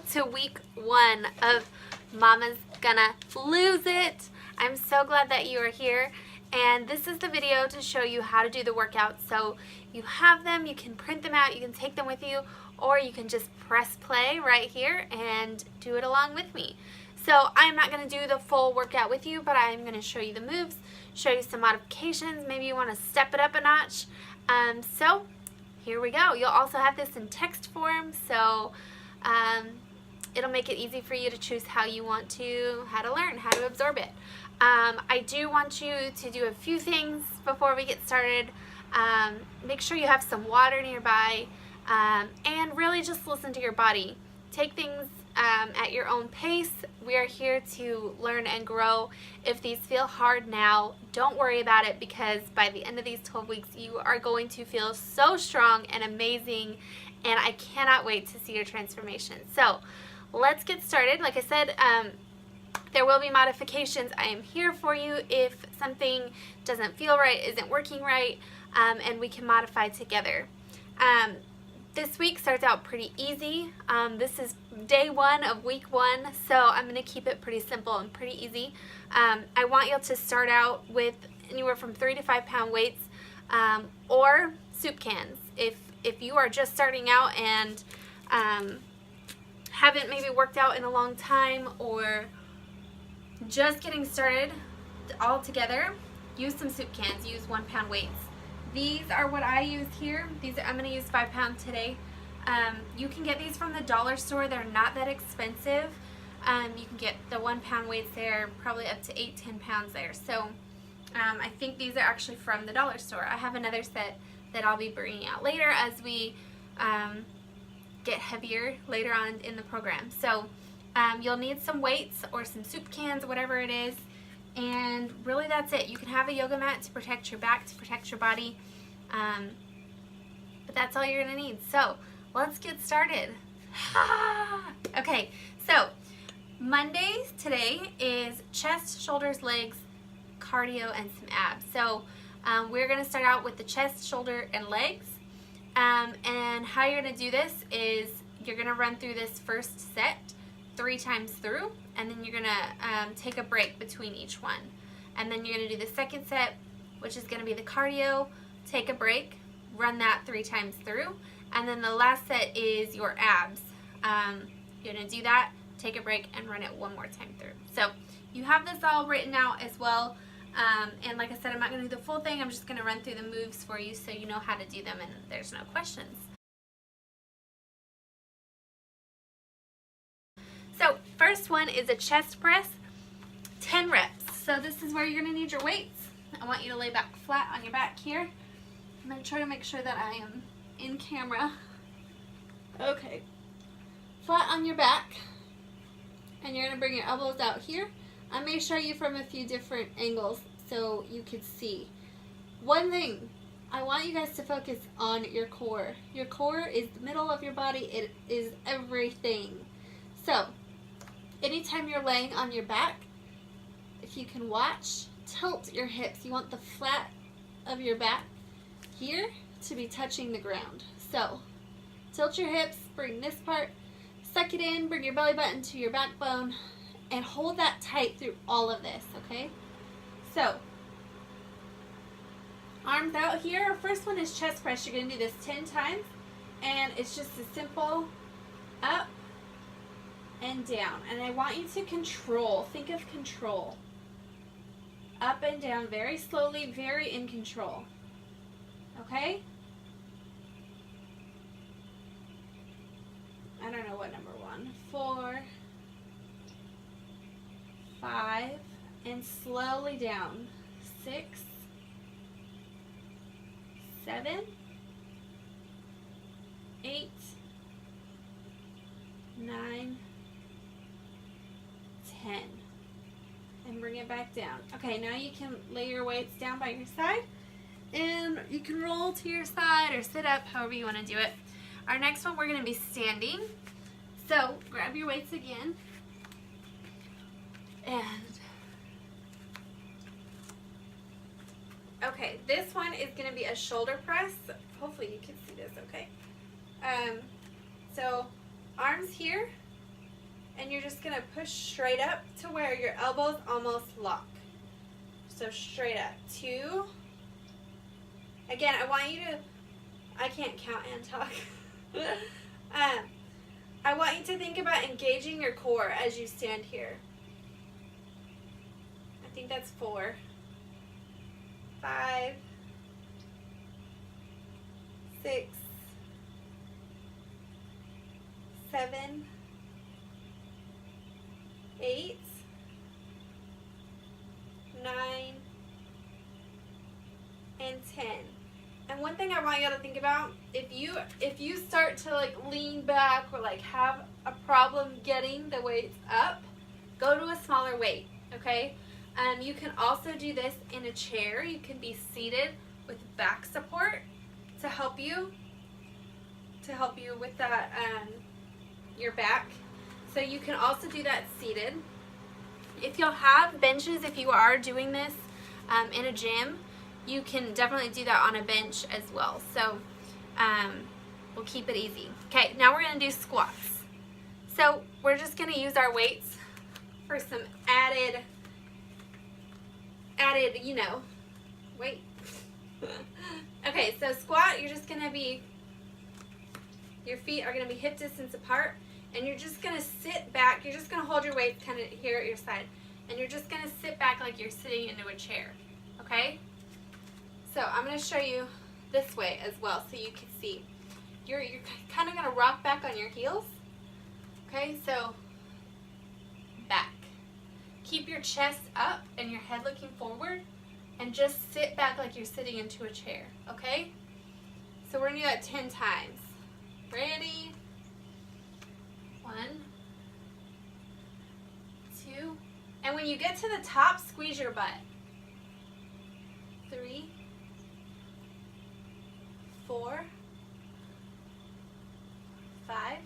welcome to week 1 of Mama's Gonna Lose It. I'm so glad that you are here, and this is the video to show you how to do the workouts. So you have them, you can print them out, you can take them with you, or you can just press play right here and do it along with me. So I'm not going to do the full workout with you, but I'm going to show you the moves, show you some modifications. Maybe you want to step it up a notch. So here we go. You'll also have this in text form, so it'll make it easy for you to choose how you want to, how to learn, how to absorb it. I do want you to do a few things before we get started. Make sure you have some water nearby, and really just listen to your body. Take things at your own pace. We are here to learn and grow. If these feel hard now, don't worry about it, because by the end of these 12 weeks, you are going to feel so strong and amazing, and I cannot wait to see your transformation. So let's get started. Like I said, there will be modifications. I am here for you if something doesn't feel right, isn't working right, and we can modify together. This week starts out pretty easy. This is day 1 of week 1, so I'm going to keep it pretty simple and pretty easy. I want you to start out with anywhere from 3 to 5 pound weights, or soup cans. If you are just starting out and haven't maybe worked out in a long time, or just getting started all together, use some soup cans. Use 1 pound weights. These are what I use here. I'm going to use 5 pounds today. You can get these from the dollar store. They're not that expensive. You can get the 1 pound weights there, probably up to 8-10 pounds there. So I think these are actually from the dollar store. I have another set that I'll be bringing out later as we get heavier later on in the program. So you'll need some weights or some soup cans, whatever it is. And really that's it. You can have a yoga mat to protect your back, to protect your body, but that's all you're going to need. So let's get started. Okay, so Mondays today is chest, shoulders, legs, cardio, and some abs. So we're going to start out with the chest, shoulder, and legs. And how you're going to do this is you're going to run through this first set 3 times through, and then you're going to take a break between each one. And then you're going to do the second set, which is going to be the cardio, take a break, run that 3 times through, and then the last set is your abs. You're going to do that, take a break, and run it 1 more time through. So you have this all written out as well. And like I said, I'm not going to do the full thing. I'm just going to run through the moves for you so you know how to do them and there's no questions. So first one is a chest press, 10 reps. So this is where you're going to need your weights. I want you to lay back flat on your back here. I'm going to try to make sure that I am in camera. Okay. Flat on your back. And you're going to bring your elbows out here. I may show you from a few different angles so you can see. One thing, I want you guys to focus on your core. Your core is the middle of your body. It is everything. So anytime you're laying on your back, if you can watch, tilt your hips. You want the flat of your back here to be touching the ground. So tilt your hips, bring this part, suck it in, bring your belly button to your backbone, and hold that tight through all of this, okay? So arms out here. First one is chest press. You're going to do this 10 times, and it's just a simple up and down. And I want you to control. Think of control. Up and down very slowly, very in control. Okay? I don't know what number 1. 4, 5, and slowly down. 6, 7, 8, 9, 10, and bring it back down. Okay, now you can lay your weights down by your side, and you can roll to your side or sit up, however you want to do it. Our next one, we're going to be standing. So grab your weights again, and okay, this one is going to be a shoulder press. Hopefully you can see this okay. So arms here, and you're just gonna push straight up to where your elbows almost lock. So straight up, 2. Again, I want you to, I can't count and talk. I want you to think about engaging your core as you stand here. I think that's 4, 5, 6, 7, 8, 9, and 10. And one thing I want y'all to think about, if you start to like lean back or like have a problem getting the weights up, go to a smaller weight, okay? You can also do this in a chair. You can be seated with back support to help you with that your back. So you can also do that seated. If you'll have benches, if you are doing this in a gym, you can definitely do that on a bench as well. So we'll keep it easy. Okay, now we're gonna do squats. So we're just gonna use our weights for some added, you know, weight. Okay, so squat, you're just gonna be, your feet are gonna be hip distance apart, and you're just gonna sit back. You're just gonna hold your weights kind of here at your side, and you're just gonna sit back like you're sitting into a chair, okay? So I'm going to show you this way as well so you can see. You're kind of going to rock back on your heels. Okay, so back. Keep your chest up and your head looking forward, and just sit back like you're sitting into a chair, okay? So we're going to do that 10 times. Ready? 1, 2, and when you get to the top, squeeze your butt. 3, 4, 5,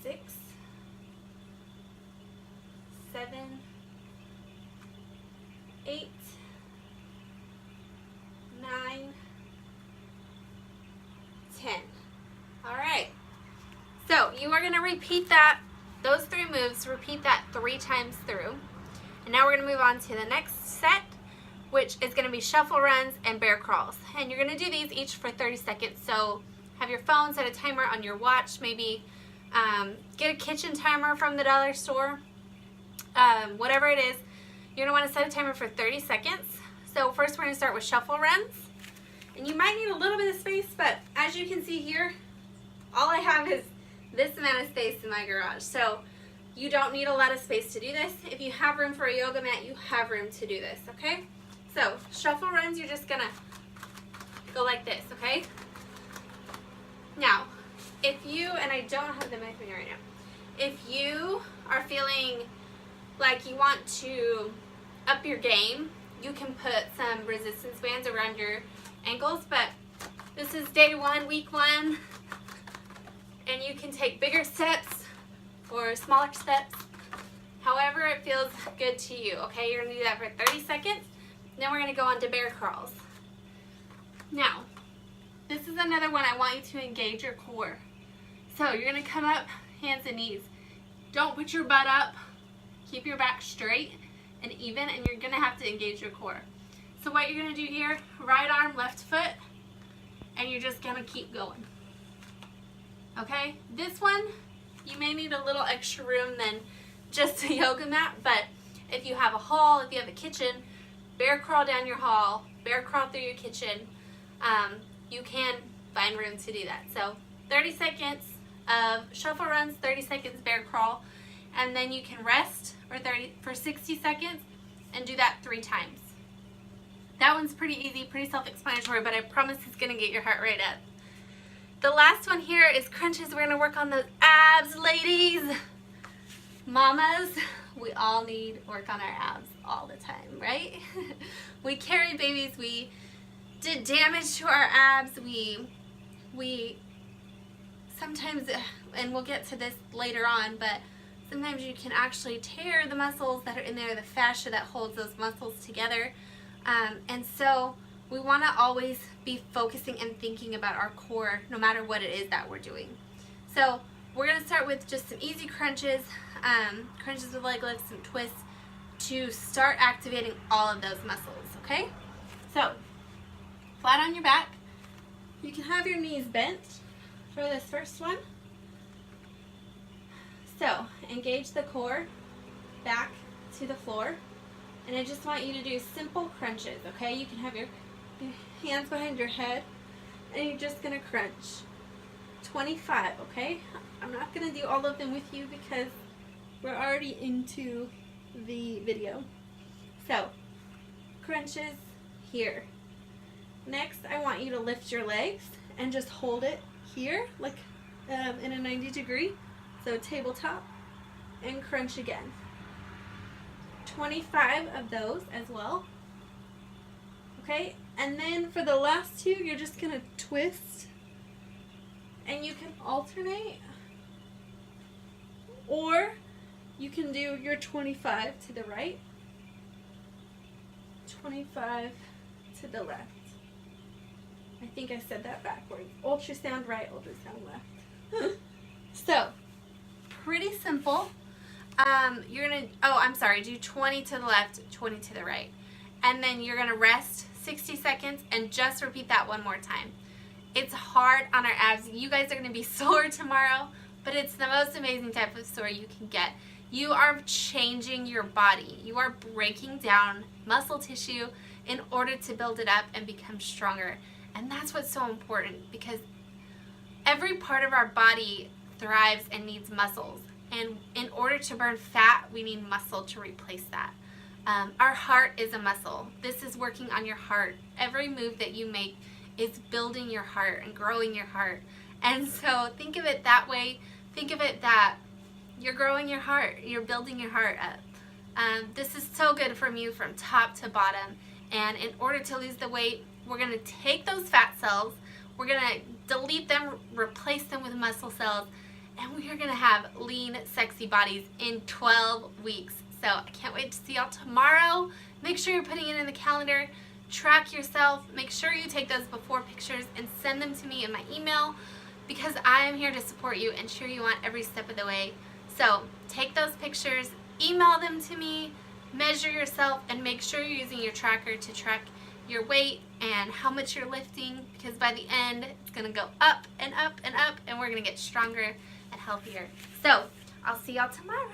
6, 7, 8, 9, 10. All right. So you are going to repeat that, those 3 moves, repeat that 3 times through. And now we're going to move on to the next set, which is going to be shuffle runs and bear crawls. And you're going to do these each for 30 seconds. So have your phone set a timer on your watch, maybe get a kitchen timer from the dollar store. Whatever it is, you're going to want to set a timer for 30 seconds. So first we're going to start with shuffle runs. And you might need a little bit of space, but as you can see here, all I have is this amount of space in my garage. So you don't need a lot of space to do this. If you have room for a yoga mat, you have room to do this, okay? So shuffle runs, you're just gonna go like this, okay? Now, if you, and I don't have them with me right now, if you are feeling like you want to up your game, you can put some resistance bands around your ankles, but this is day 1, week 1, and you can take bigger steps or smaller steps, however it feels good to you, okay? You're gonna do that for 30 seconds, then we're gonna go on to bear crawls. Now, this is another one I want you to engage your core. So you're gonna come up, hands and knees. Don't put your butt up, keep your back straight and even, and you're gonna have to engage your core. So what you're gonna do here, right arm, left foot, and you're just gonna keep going. Okay, this one, you may need a little extra room than just a yoga mat, but if you have a hall, if you have a kitchen, bear crawl down your hall, bear crawl through your kitchen, you can find room to do that. So 30 seconds of shuffle runs, 30 seconds bear crawl, and then you can rest for 60 seconds and do that 3 times. That one's pretty easy, pretty self-explanatory, but I promise it's gonna get your heart rate up. The last one here is crunches. We're gonna work on those abs, ladies. Mamas, we all need work on our abs all the time, right? We carry babies, we did damage to our abs, we sometimes, and we'll get to this later on, but sometimes you can actually tear the muscles that are in there, the fascia that holds those muscles together. And so we want to always be focusing and thinking about our core no matter what it is that we're doing. So we're going to start with just some easy crunches, crunches with leg lifts, some twists to start activating all of those muscles, okay? So, flat on your back. You can have your knees bent for this first one. So, engage the core back to the floor. And I just want you to do simple crunches, okay? You can have your hands behind your head, and you're just going to crunch. 25, okay? I'm not going to do all of them with you because we're already into the video. So, crunches here. Next, I want you to lift your legs and just hold it here, like in a 90 degree. So, tabletop, and crunch again. 25 of those as well. Okay, and then for the last two, you're just going to twist, and you can alternate, or you can do your 25 to the right, 25 to the left. I think I said that backwards. Ultrasound right, ultrasound left. So, pretty simple. You're going to, do 20 to the left, 20 to the right. And then you're going to rest 60 seconds and just repeat that one more time. It's hard on our abs. You guys are going to be sore tomorrow, but it's the most amazing type of sore you can get. You are changing your body. You are breaking down muscle tissue in order to build it up and become stronger. And that's what's so important, because every part of our body thrives and needs muscles. And in order to burn fat, we need muscle to replace that. Our heart is a muscle. This is working on your heart. Every move that you make is building your heart and growing your heart. And so think of it that way. Think of it that you're growing your heart. You're building your heart up. This is so good from you from top to bottom. And in order to lose the weight, we're going to take those fat cells, we're going to delete them, replace them with muscle cells, and we are going to have lean, sexy bodies in 12 weeks. So I can't wait to see y'all tomorrow. Make sure you're putting it in the calendar. Track yourself. Make sure you take those before pictures and send them to me in my email, because I am here to support you and cheer you on every step of the way. So take those pictures, email them to me, measure yourself, and make sure you're using your tracker to track your weight and how much you're lifting, because by the end it's going to go up and up and up, and we're going to get stronger and healthier. So I'll see y'all tomorrow.